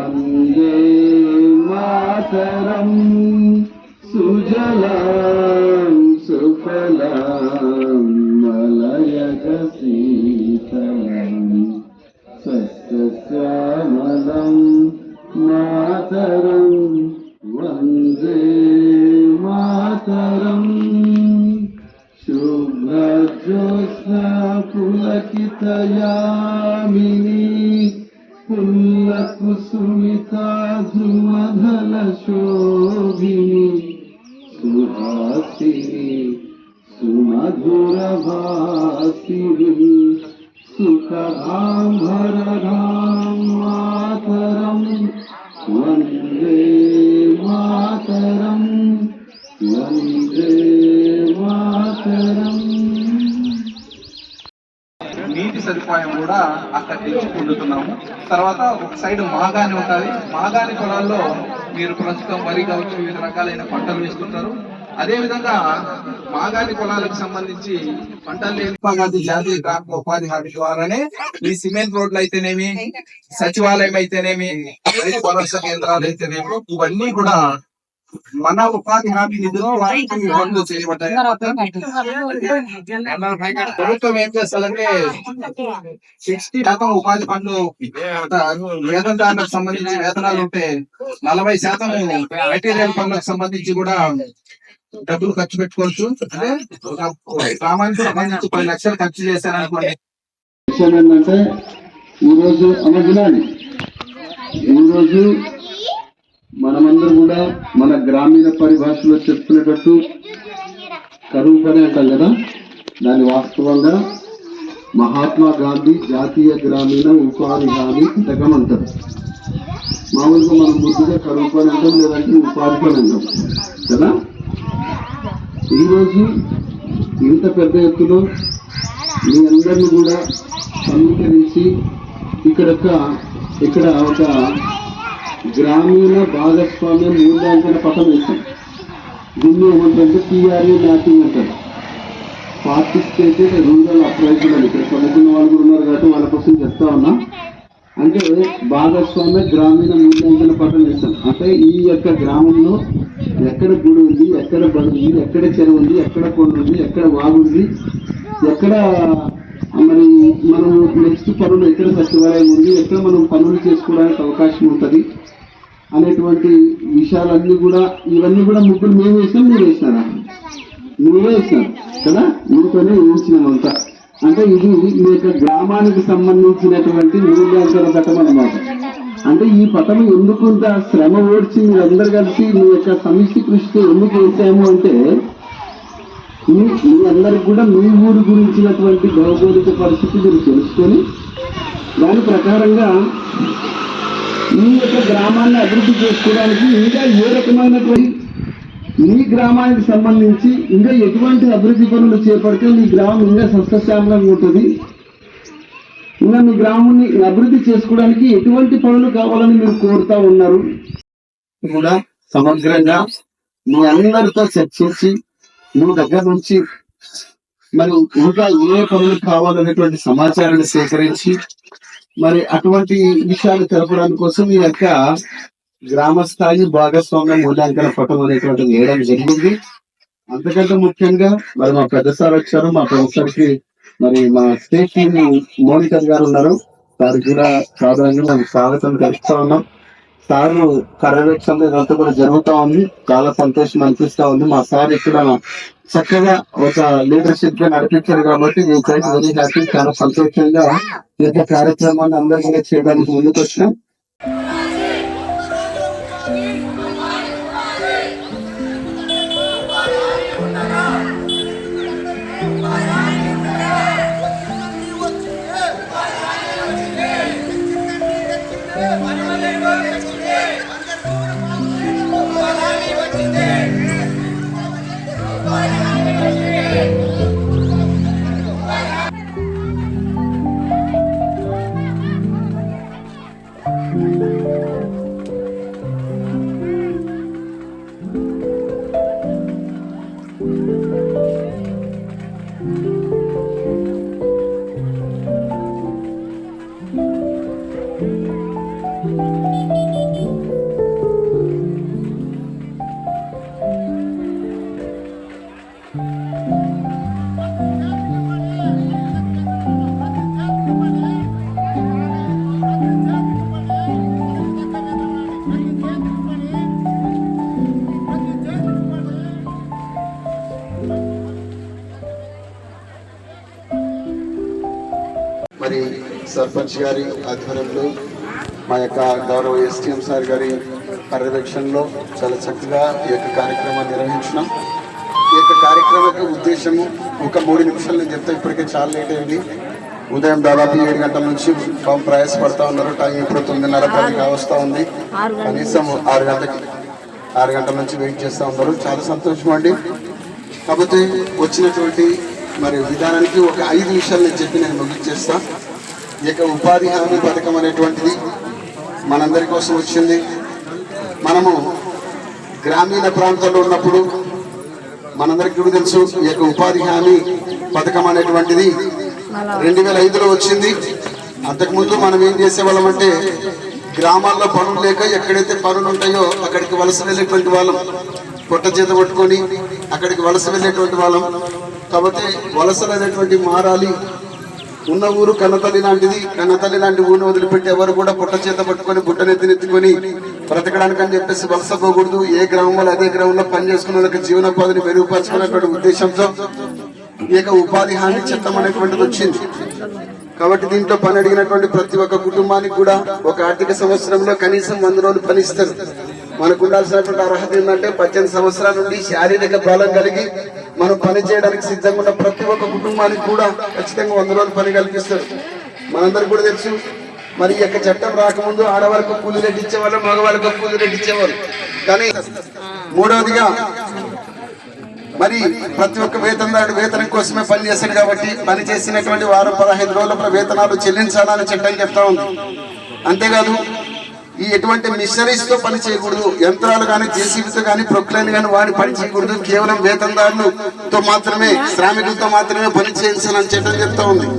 వందే మాతరం సుజలాం సుఫలాం మలయజ శీతలం సస్యశ్యామలం మాతరం వందే మాతరం శుభ్రజ్యోత్స్నా పులకితయామిని పుల్లకుసుమితా ధ్రుమధల శోభిని సుహాసిని సుమధుర భాసిని సుఖభాంభరధాం మాతరం వందే మాతరం వందే మాతరం. నీటి సదుపాయం కూడా అక్కడ తెచ్చి పొందుతున్నాము. తర్వాత ఒక సైడ్ మాగాని ఉంటుంది. మాగాని పొలాల్లో మీరు ప్రస్తుతం వరి కావచ్చు, వివిధ రకాలైన పంటలు వేసుకుంటారు. అదే విధంగా మాగాని పొలాలకు సంబంధించి పంటలు గాంధీ జాతీయ గ్రామీణ ఉపాధి హామీ ద్వారానే ఈ సిమెంట్ రోడ్లు అయితేనేమి, సచివాలయం అయితేనేమి, రైతు భరోసా కేంద్రాలు అయితేనేమి, ఇవన్నీ కూడా మన ఉపాధి హామీ నిధులు పనులు చేయబడ్డాయి. ప్రభుత్వం ఏం చేస్తారంటే 60% ఉపాధి పనులు వేతనదారులకు సంబంధించి వేతనాలు ఉంటే 40% మెటీరియల్ పనులకు సంబంధించి కూడా డబ్బులు ఖర్చు పెట్టుకోవచ్చు. అంటే గ్రామానికి సంబంధించి 10 లక్షలు ఖర్చు చేశారనుకోండి. విషయం ఏంటంటే ఈరోజు ఈరోజు మనమందరం కూడా మన గ్రామీణ పరిభాషలో చెప్పుకునేటట్టు కరువు పని అంటాం కదా, దాని వాస్తవంగా మహాత్మా గాంధీ జాతీయ గ్రామీణ ఉపాధి హామీ పథకం అంటారు. మామూలుగా మనం ముందుగా కరువు పని అంటాం, లేదంటే ఉపాధి పని అంటాం కదా. ఈరోజు ఇంత పెద్ద ఎత్తులో మీ అందరినీ కూడా సమీకరించి ఇక్కడ ఒక గ్రామీణ భాగస్వామ్య మూల్యాంకన పథకం వేస్తాం. దీన్ని ఏమంటారంటే PRA మ్యాపింగ్ అంటారు, పార్టిసిపేటెడ్ రూరల్ అప్రైజల్ అని. ఇక్కడ చదువుకున్న వాళ్ళు కూడా ఉన్నారు కాబట్టి వాళ్ళ కోసం చెప్తా ఉన్నా. అంటే భాగస్వామ్య గ్రామీణ మూల్యాంకన పథకం వేస్తాం. అంటే ఈ యొక్క గ్రామంలో ఎక్కడ గుడి ఉంది, ఎక్కడ బడి ఉంది, ఎక్కడ చెరువు ఉంది, ఎక్కడ కొండ ఉంది, ఎక్కడ వాగు ఉంది, ఎక్కడ మరి మనం నెక్స్ట్ పనులు ఎక్కడ సచివాలయం ఉంది, ఎక్కడ మనం పనులు చేసుకోవడానికి అవకాశం ఉంటుంది అనేటువంటి విషయాలన్నీ కూడా, ఇవన్నీ కూడా ముగ్గురు మేము వేసినాం, మీరు వేసినారా? మీరే వేసినారు కదా, మీతోనే వేయించినామంతా. అంటే ఇది మీ యొక్క గ్రామానికి సంబంధించినటువంటి మూల్యాంకన పథకం అన్నమాట. అంటే ఈ పథకం ఎందుకుంత శ్రమ ఓడ్చి మీరందరూ కలిసి మీ యొక్క సమిష్టి కృషితో ఎందుకు వేసాము అంటే, మీ అందరికి కూడా మీ ఊరు గురించినటువంటి భౌగోళిక పరిస్థితి మీరు తెలుసుకొని దాని ప్రకారంగా మీ యొక్క గ్రామాన్ని అభివృద్ధి చేసుకోవడానికి ఇంకా ఏ రకమైనటువంటి మీ గ్రామానికి సంబంధించి ఇంకా ఎటువంటి అభివృద్ధి పనులు చేపడితే మీ గ్రామం ఇంకా సస్యశ్యామలంగా ఉంటుంది, ఇంకా మీ గ్రామాన్ని అభివృద్ధి చేసుకోవడానికి ఎటువంటి పనులు కావాలని మీరు కోరుతా ఉన్నారు కూడా సమగ్రంగా మీ అందరితో చర్చించి మీ దగ్గర నుంచి మరి ఇంకా ఏ పనులు కావాలనేటువంటి సమాచారాన్ని సేకరించి మరి అటువంటి విషయాలు తెలపడానికి కోసం ఈ యొక్క గ్రామ స్థాయి భాగస్వామ్య మూల్యాంకన పథకం అనేటువంటిది వేయడం జరిగింది. అంతకంటే ముఖ్యంగా మరి మా పెద్ద సార్ వచ్చారు, మా ప్రొఫెసర్ కి మరి మా స్టేట్ టీమ్ మోనిటర్ గారు ఉన్నారు, వారికి కూడా సాధారణంగా మేము స్వాగతం తెలుపుతా ఉన్నాం. సార్ పర్యవేక్షణ ఇదంతా కూడా జరుగుతా ఉంది, చాలా సంతోషం అనిపిస్తా ఉంది. మా సార్ ఇక్కడ చక్కగా ఒక లీడర్షిప్ గా నడిపించారు కాబట్టి వెరీ హ్యాపీ, చాలా సంతోషంగా ఈ యొక్క కార్యక్రమాన్ని అందరికీ చేయడానికి ముందుకు వచ్చినాం. సర్పంచ్ గారి ఆధ్వర్యంలో మా యొక్క గౌరవ ఎస్టీఎం సార్ గారి పర్యవేక్షణలో చాలా చక్కగా ఈ యొక్క కార్యక్రమాన్ని నిర్వహించినాం. ఈ యొక్క కార్యక్రమం యొక్క ఉద్దేశము ఒక 3 నిమిషాలు నేను చెప్తే ఇప్పటికే చాలా లేట్ అయింది. ఉదయం దాదాపు 7 గంటల నుంచి ప్రయాసపడతా ఉన్నారు. టైం ఇప్పుడు 9:30 కావస్తూ ఉంది. కనీసం 6 గంటల నుంచి వెయిట్ చేస్తూ ఉన్నారు. చాలా సంతోషం అండి. కాకపోతే వచ్చినటువంటి మరి విధానానికి ఒక 5 నిమిషాలు నేను చెప్పి నేను ముగించేస్తా. ఈ యొక్క ఉపాధి హామీ పథకం అనేటువంటిది మనందరి కోసం వచ్చింది. మనము గ్రామీణ ప్రాంతాల్లో ఉన్నప్పుడు మనందరికీ కూడా తెలుసు ఈ యొక్క ఉపాధి హామీ పథకం అనేటువంటిది 2005లో వచ్చింది. అంతకుముందు మనం ఏం చేసేవాళ్ళం అంటే గ్రామాల్లో పనులు లేక ఎక్కడైతే పనులు ఉంటాయో అక్కడికి వలస వెళ్ళేటువంటి వాళ్ళం, పొట్ట చేత పట్టుకొని అక్కడికి వలస వెళ్ళేటువంటి వాళ్ళం. కాబట్టి వలసలు అనేటువంటి మారాలి. ఉన్న ఊరు కన్నతల్లి లాంటిది. కన్నతల్లి లాంటి ఊరిని వదిలిపెట్టి ఎవరు కూడా పొట్ట చేత పట్టుకొని బుట్టనెత్తినెత్తుకొని బ్రతకడానికి అని చెప్పేసి వలస పోకూడదు. ఏ గ్రామంలో అదే గ్రామంలో పని చేసుకున్న వాళ్ళకి జీవనోపాధిని మెరుగుపరచుకునేటువంటి ఉద్దేశంతో ఈ యొక్క ఉపాధి హామీ చట్టం అనేటువంటిది వచ్చింది. కాబట్టి దీంట్లో పని అడిగినటువంటి ప్రతి ఒక్క కుటుంబానికి కూడా ఒక ఆర్థిక సంవత్సరంలో కనీసం 100 రోజులు పని ఇస్తారు. మనకు ఉండాల్సినటువంటి అర్హత ఏంటంటే 18 సంవత్సరాల నుండి శారీరక బలం కలిగి మనం పని చేయడానికి సిద్ధంగా ఉన్న ప్రతి ఒక్క కుటుంబానికి కూడా ఖచ్చితంగా 100 రోజులు పని కల్పిస్తారు. మనందరికీ కూడా తెలుసు. మరి ఈ యొక్క చట్టం రాకముందు ఆడవాళ్ళకు కూలి రేటు ఇచ్చేవాళ్ళు, మగవాళ్ళకు కూలి రేటు ఇచ్చేవాళ్ళు. కానీ మూడవదిగా మరి ప్రతి ఒక్క వేతనదారుడు వేతనం కోసమే పని చేస్తాడు. కాబట్టి పని చేసినటువంటి వారం 15 రోజుల వేతనాలు చెల్లించాలని చట్టం చెప్తా ఉంది. అంతేకాదు ఈ ఎటువంటి మిషనరీస్ తో పని చేయకూడదు. యంత్రాలు కానీ జేసీబీతో కానీ ప్రొక్లైన్ కానీ వాడి పని చేయకూడదు. కేవలం వేతనదారులతో మాత్రమే, శ్రామికులతో మాత్రమే పని చేయించాలని చట్టం చెప్తా ఉంది.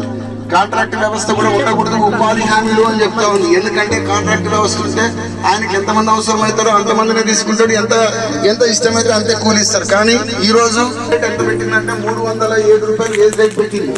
కాంట్రాక్ట్ వ్యవస్థ కూడా ఉండకూడదు ఉపాధి హామీలు అని చెప్తా ఉంది. ఎందుకంటే కాంట్రాక్ట్ వ్యవస్థ ఉంటే ఆయనకి ఎంతమంది అవసరం అవుతారో అంతమందిని తీసుకుంటాడు. ఎంత ఇష్టమైతే అంతే కూలి ఇస్తారు. కానీ ఈ రోజు ఎంత పెట్టిందంటే 307 రూపాయలు ఏజ్ రేట్ పెట్టింది